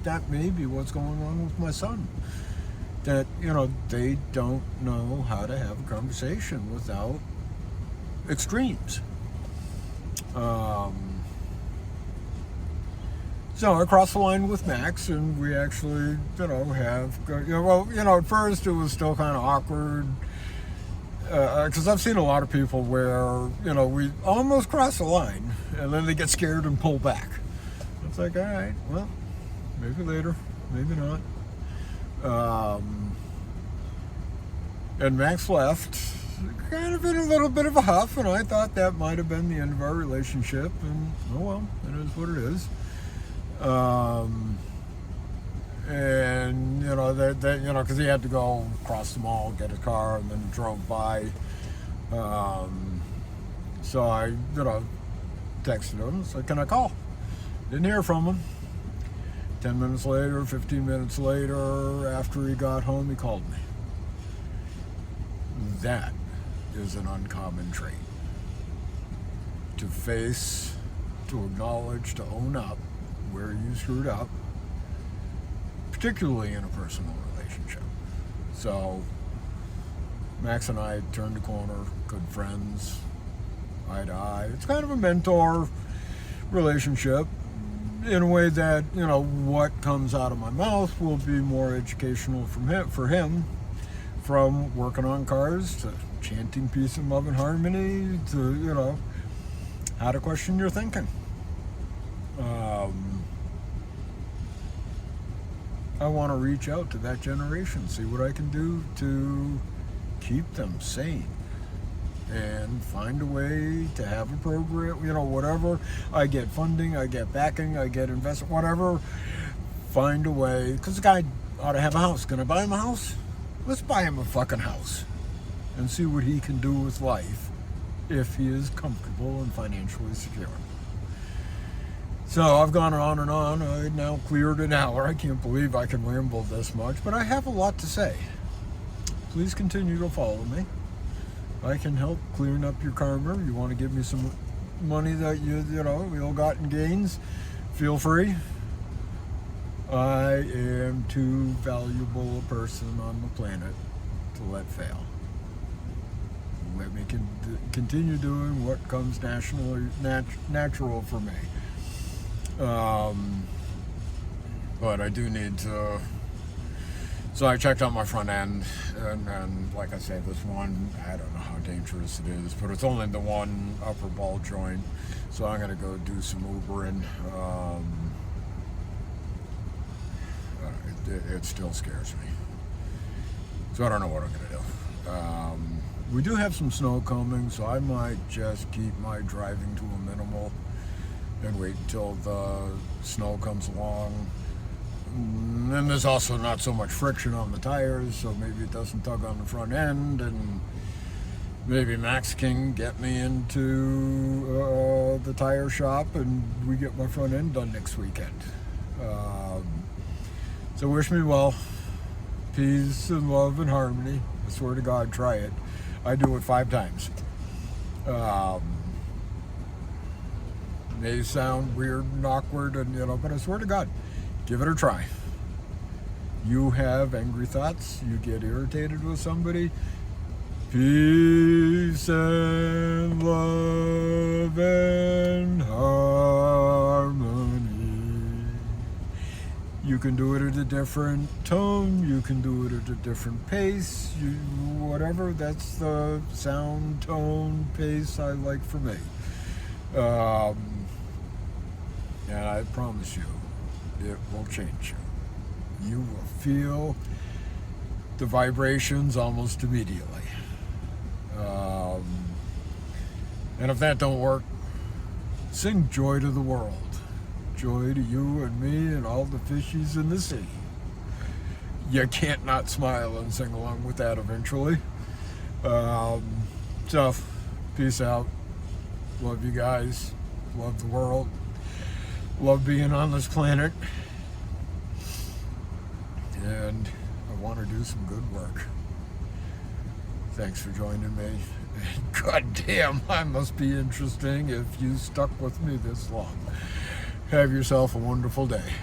That may be what's going on with my son. That they don't know how to have a conversation without extremes. So I crossed the line with Max, and we actually, at first it was still kind of awkward, because I've seen a lot of people where, we almost cross the line, and then they get scared and pull back. It's like, all right, well, maybe later, maybe not. And Max left, kind of in a little bit of a huff, and I thought that might have been the end of our relationship, and oh well, it is what it is. And because he had to go across the mall, get his car, and then drove by. So I, texted him, said, "Can I call?" Didn't hear from him. 10 minutes later, 15 minutes later, after he got home, he called me. That is an uncommon trait. To face, to acknowledge, to own up where you screwed up, particularly in a personal relationship. So, Max and I turned the corner, good friends, eye to eye. It's kind of a mentor relationship, in a way that, what comes out of my mouth will be more educational for him, from working on cars to chanting peace and love and harmony to, how to question your thinking. I want to reach out to that generation, see what I can do to keep them sane, and find a way to have a program, whatever. I get funding, I get backing, I get investment, whatever. Find a way, because the guy ought to have a house. Can I buy him a house? Let's buy him a fucking house and see what he can do with life if he is comfortable and financially secure. So I've gone on and on. I now cleared an hour. I can't believe I can ramble this much, but I have a lot to say. Please continue to follow me. I can help clearing up your karma. You want to give me some money that ill-gotten gains, feel free. I am too valuable a person on the planet to let fail. Let me continue doing what comes natural for me. But I do need to. So I checked out my front end, and like I say, this one, I don't know how dangerous it is, but it's only the one upper ball joint. So I'm going to go do some Ubering. It still scares me. So I don't know what I'm going to do. We do have some snow coming, so I might just keep my driving to a minimal and wait until the snow comes along. And then there's also not so much friction on the tires, so maybe it doesn't tug on the front end, and maybe Max can get me into the tire shop and we get my front end done next weekend. So wish me well. Peace and love and harmony. I swear to God, try it. I do it 5 times. may sound weird and awkward, and but I swear to God, give it a try. You have angry thoughts, you get irritated with somebody, peace and love and harmony. You can do it at a different tone, you can do it at a different pace, whatever. That's the sound, tone, pace I like for me. And I promise you, it will change you. You will feel the vibrations almost immediately. And if that don't work, sing joy to the world. Joy to you and me and all the fishies in the sea. You can't not smile and sing along with that eventually. So, peace out. Love you guys. Love the world. Love being on this planet. And I want to do some good work. Thanks for joining me. God damn, I must be interesting if you stuck with me this long. Have yourself a wonderful day.